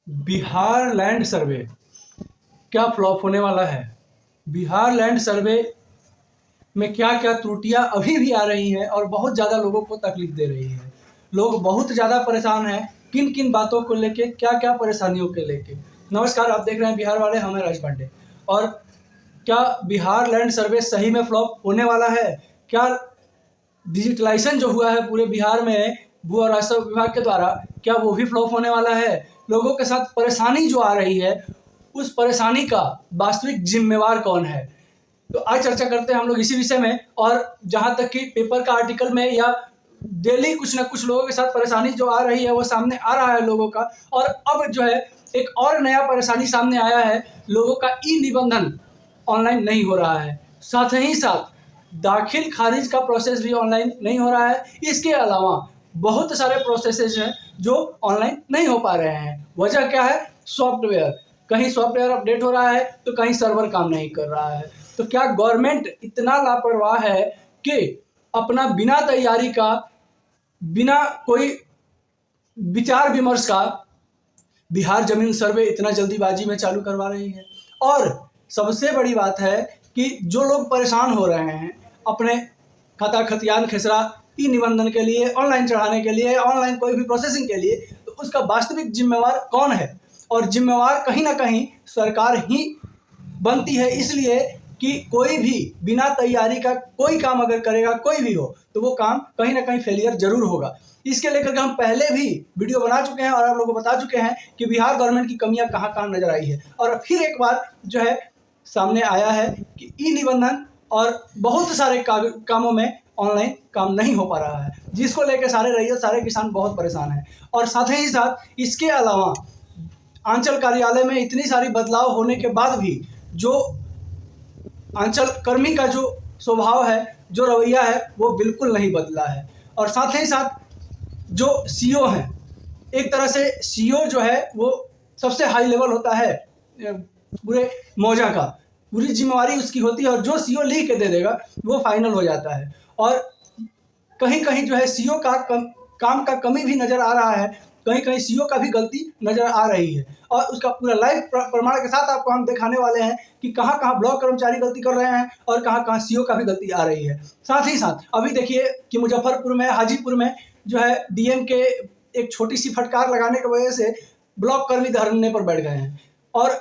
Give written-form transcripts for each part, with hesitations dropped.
Bihar land survey क्या flop होने वाला है। बिहार लैंड सर्वे में क्या क्या त्रुटियां अभी भी आ रही हैं और बहुत ज़्यादा लोगों को तकलीफ दे रही है। लोग बहुत ज़्यादा परेशान हैं, किन किन बातों को लेके, क्या क्या परेशानियों के लेके। नमस्कार, आप देख रहे हैं बिहार वाले, हम हैं राज पांडे। और क्या बिहार लैंड सर्वे सही में फ्लॉप होने वाला है? क्या डिजिटलाइजेशन जो हुआ है पूरे बिहार में भू और राजस्व विभाग के द्वारा, क्या वो भी फ्लॉप होने वाला है? लोगों के साथ परेशानी जो आ रही है, उस परेशानी का वास्तविक जिम्मेवार कौन है? तो आज चर्चा करते हैं हम लोग इसी विषय में। और जहाँ तक कि पेपर का आर्टिकल में या डेली कुछ ना कुछ लोगों के साथ परेशानी जो आ रही है वो सामने आ रहा है लोगों का। और अब जो है एक और नया परेशानी सामने आया है, लोगों का ई निबंधन ऑनलाइन नहीं हो रहा है। साथ ही साथ दाखिल खारिज का प्रोसेस भी ऑनलाइन नहीं हो रहा है। इसके अलावा बहुत सारे प्रोसेसेस हैं जो ऑनलाइन नहीं हो पा रहे हैं। वजह क्या है? सॉफ्टवेयर। कहीं सॉफ्टवेयर अपडेट हो रहा है तो कहीं सर्वर काम नहीं कर रहा है। तो क्या गवर्नमेंट इतना लापरवाह है कि अपना बिना तैयारी का, बिना कोई विचार विमर्श का बिहार जमीन सर्वे इतना जल्दीबाजी में चालू करवा रही है? और सबसे बड़ी बात है कि जो लोग परेशान हो रहे हैं अपने खाता खतियान खेसरा ई निबंधन के लिए, ऑनलाइन चढ़ाने के लिए, ऑनलाइन कोई भी प्रोसेसिंग के लिए, तो उसका वास्तविक जिम्मेवार कौन है? और जिम्मेवार कहीं ना कहीं सरकार ही बनती है, इसलिए कि कोई भी बिना तैयारी का कोई काम अगर करेगा, कोई भी हो, तो वो काम कहीं ना कहीं फेलियर जरूर होगा। इसके लेकर के हम पहले भी वीडियो बना चुके हैं और आप लोगों को बता चुके हैं कि बिहार गवर्नमेंट की कमियां कहाँ कहाँ नजर आई है। और फिर एक बार जो है सामने आया है कि ई निबंधन और बहुत सारे कामों में ऑनलाइन काम नहीं हो पा रहा है, जिसको लेकर सारे रैयत, सारे किसान बहुत परेशान हैं। और साथ ही साथ इसके अलावा आंचल कार्यालय में इतनी सारी बदलाव होने के बाद भी जो आंचल कर्मी का जो स्वभाव है, जो रवैया है, वो बिल्कुल नहीं बदला है। और साथ ही साथ जो सीओ हैं, एक तरह से सीओ जो है वो सबसे हाई लेवल होता है पूरे मौजा का, पूरी जिम्मेवारी उसकी होती है और जो सीओ लिख के दे देगा वो फाइनल हो जाता है। और कहीं कहीं जो है सीओ का काम का कमी भी नज़र आ रहा है, कहीं कहीं सीओ का भी गलती नज़र आ रही है। और उसका पूरा लाइव प्रमाण के साथ आपको हम दिखाने वाले हैं कि कहाँ कहाँ ब्लॉक कर्मचारी गलती कर रहे हैं और कहाँ कहाँ सीओ का भी गलती आ रही है। साथ ही साथ अभी देखिए कि मुजफ्फरपुर में, हाजीपुर में जो है डीएम के एक छोटी सी फटकार लगाने की वजह से ब्लॉक कर्मी धरने पर बैठ गए हैं। और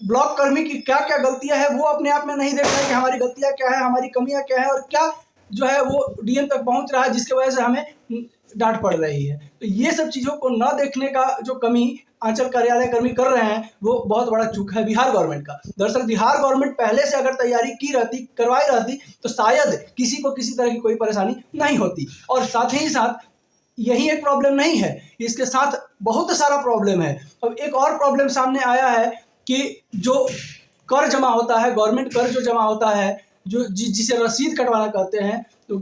ब्लॉक कर्मी की क्या क्या गलतियां हैं वो अपने आप में नहीं देख रहे कि हमारी गलतियां क्या है, हमारी कमियां क्या है, और क्या जो है वो डीएम तक पहुंच रहा है जिसकी वजह से हमें डांट पड़ रही है। तो ये सब चीज़ों को न देखने का जो कमी आंचल कार्यालय कर्मी कर रहे हैं वो बहुत बड़ा चूक है बिहार गवर्नमेंट का। दरअसल बिहार गवर्नमेंट पहले से अगर तैयारी की रहती, करवाई रहती, तो शायद किसी को किसी तरह की कोई परेशानी नहीं होती। और साथ ही साथ यही एक प्रॉब्लम नहीं है, इसके साथ बहुत सारा प्रॉब्लम है। अब एक और प्रॉब्लम सामने आया है कि जो कर जमा होता है, गवर्नमेंट कर जो जमा होता है, जो जिसे रसीद कटवाना कहते हैं, तो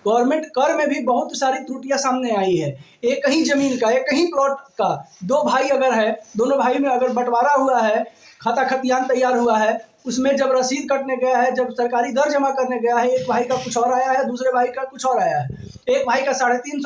गवर्नमेंट कर में भी बहुत सारी त्रुटियां सामने आई है। एक ही जमीन का, एक ही प्लॉट का दो भाई अगर है, दोनों भाई में अगर बंटवारा हुआ है, खाता खतियान तैयार हुआ है, उसमें जब रसीद कटने गया है, जब सरकारी दर जमा करने गया है, एक भाई का कुछ और आया है, दूसरे भाई का कुछ और आया है। एक भाई का 350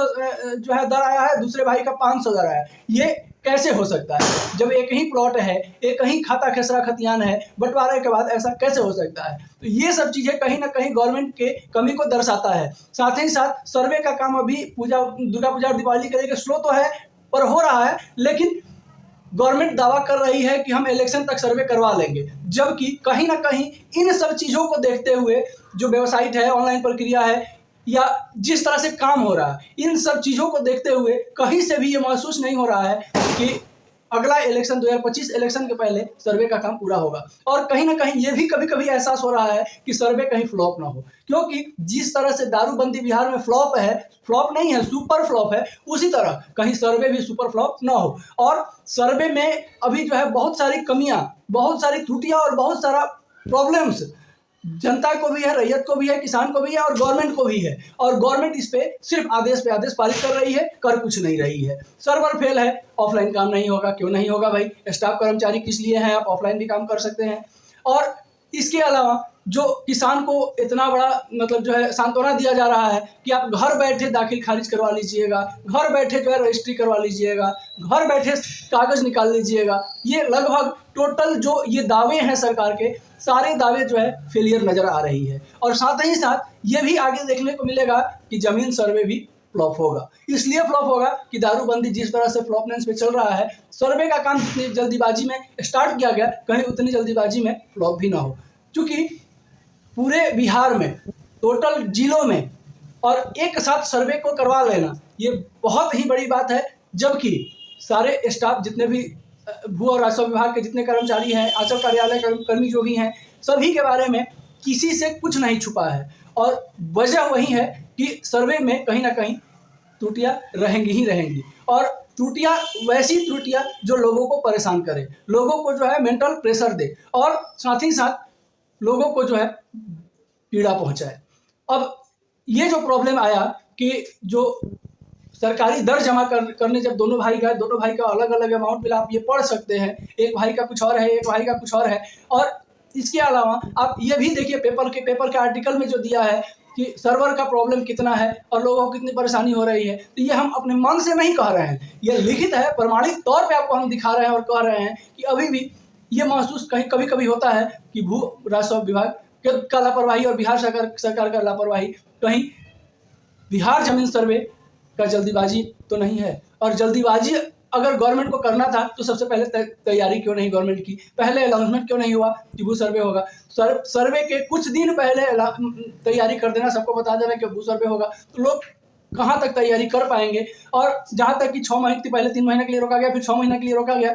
जो है दर आया है, दूसरे भाई का 500 दर आया है। ये कैसे हो सकता है? जब एक ही प्लॉट है, एक ही खाता खेसरा खतियान है, बंटवारे के बाद ऐसा कैसे हो सकता है? तो ये सब चीज़ें कहीं ना कहीं गवर्नमेंट के कमी को दर्शाता है। साथ ही साथ सर्वे का काम अभी दुर्गा पूजा और दिवाली के लेकर स्लो तो है पर हो रहा है, लेकिन गवर्नमेंट दावा कर रही है कि हम इलेक्शन तक सर्वे करवा लेंगे, जबकि कहीं ना कहीं इन सब चीज़ों को देखते हुए जो वेबसाइट है, ऑनलाइन प्रक्रिया है, या जिस तरह से काम हो रहा है, इन सब चीज़ों को देखते हुए कहीं से भी ये महसूस नहीं हो रहा है कि अगला इलेक्शन 2025 इलेक्शन के पहले सर्वे का काम पूरा होगा। और कहीं ना कहीं ये भी कभी कभी एहसास हो रहा है कि सर्वे कहीं फ्लॉप ना हो, क्योंकि जिस तरह से दारूबंदी बिहार में फ्लॉप है, फ्लॉप नहीं है, सुपर फ्लॉप है, उसी तरह कहीं सर्वे भी सुपर फ्लॉप ना हो। और सर्वे में अभी जो है बहुत सारी कमियां, बहुत सारी त्रुटियां और बहुत सारा प्रॉब्लम्स जनता को भी है, रैयत को भी है, किसान को भी है और गवर्नमेंट को भी है। और गवर्नमेंट इस पे सिर्फ आदेश पे आदेश पारित कर रही है, कर कुछ नहीं रही है। सर्वर फेल है, ऑफलाइन काम नहीं होगा। क्यों नहीं होगा भाई? स्टाफ कर्मचारी किस लिए हैं? आप ऑफलाइन भी काम कर सकते हैं। और इसके अलावा जो किसान को इतना बड़ा मतलब जो है सांत्वना दिया जा रहा है कि आप घर बैठे दाखिल खारिज करवा लीजिएगा, घर बैठे जो है रजिस्ट्री करवा लीजिएगा, घर बैठे कागज़ निकाल लीजिएगा, ये लगभग टोटल जो ये दावे हैं सरकार के, सारे दावे जो है फेलियर नज़र आ रही है। और साथ ही साथ ये भी आगे देखने को मिलेगा कि ज़मीन सर्वे भी फ्लॉप होगा। इसलिए फ्लॉप होगा कि दारूबंदी जिस तरह से फ्लॉपनेस पे चल रहा है, सर्वे का काम जितनी जल्दीबाजी में स्टार्ट किया गया, कहीं उतनी जल्दीबाजी में फ्लॉप भी ना हो। क्योंकि पूरे बिहार में टोटल जिलों में और एक साथ सर्वे को करवा लेना ये बहुत ही बड़ी बात है, जबकि सारे स्टाफ जितने भी भू और राजस्व विभाग के जितने कर्मचारी हैं, आंचल कार्यालय कर्मी जो भी हैं, सभी के बारे में किसी से कुछ नहीं छुपा है। और वजह वही है कि सर्वे में कहीं ना कहीं त्रुटियां रहेंगी ही रहेंगी, और त्रुटियां वैसी त्रुटियां जो लोगों को परेशान करे, लोगों को जो है मेंटल प्रेशर दे, और साथ ही साथ लोगों को जो है पीड़ा पहुंचाए। अब ये जो प्रॉब्लम आया कि जो सरकारी दर जमा करने जब दोनों भाई गए, दोनों भाई का अलग अलग अमाउंट मिला, आप ये पढ़ सकते हैं, एक भाई का कुछ और है, एक भाई का कुछ और है। और इसके अलावा आप ये भी देखिए पेपर के आर्टिकल में जो दिया है कि सर्वर का प्रॉब्लम कितना है और लोगों को कितनी परेशानी हो रही है। तो ये हम अपने मन से नहीं कह रहे हैं, ये लिखित है, प्रमाणिक तौर पे आपको हम दिखा रहे हैं और कह रहे हैं कि अभी भी ये महसूस कभी कभी होता है कि भू राजस्व विभाग का लापरवाही और बिहार सरकार का लापरवाही, कहीं बिहार जमीन सर्वे का जल्दीबाजी तो नहीं है। और जल्दीबाजी अगर गवर्नमेंट को करना था तो सबसे पहले तैयारी क्यों नहीं गवर्नमेंट की, पहले अनाउंसमेंट क्यों नहीं हुआ कि भू सर्वे होगा। सर्वे के कुछ दिन पहले तैयारी कर देना, सबको बता देना कि भू सर्वे होगा, तो लोग कहाँ तक तैयारी कर पाएंगे। और जहाँ तक कि 6 महीने पहले 3 महीने के लिए रोका गया, फिर 6 महीने के लिए रोका गया,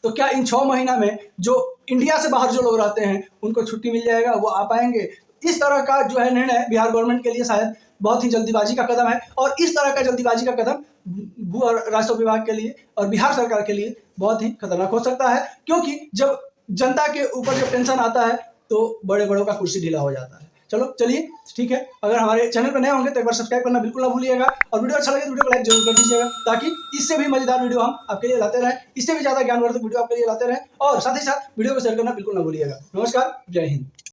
तो क्या इन 6 महीना में जो इंडिया से बाहर जो लोग रहते हैं उनको छुट्टी मिल जाएगा, वो आ पाएंगे? इस तरह का जो है निर्णय बिहार गवर्नमेंट के लिए शायद बहुत ही जल्दीबाजी का कदम है, और इस तरह का जल्दीबाजी का कदम भू और राजस्व विभाग के लिए और बिहार सरकार के लिए बहुत ही खतरनाक हो सकता है। क्योंकि जब जनता के ऊपर जब टेंशन आता है तो बड़े बड़ों का कुर्सी ढीला हो जाता है। चलिए ठीक है, अगर हमारे चैनल पर नए होंगे तो एक बार सब्सक्राइब करना बिल्कुल ना भूलिएगा, और वीडियो अच्छा लगे तो वीडियो को लाइक जरूर कर दीजिएगा, ताकि इससे भी मजेदार वीडियो हम आपके लिए लाते रहें, इससे भी ज़्यादा ज्ञानवर्धक वीडियो आपके लिए लाते रहें। और साथ ही साथ वीडियो को शेयर करना बिल्कुल ना भूलिएगा। नमस्कार, जय हिंद।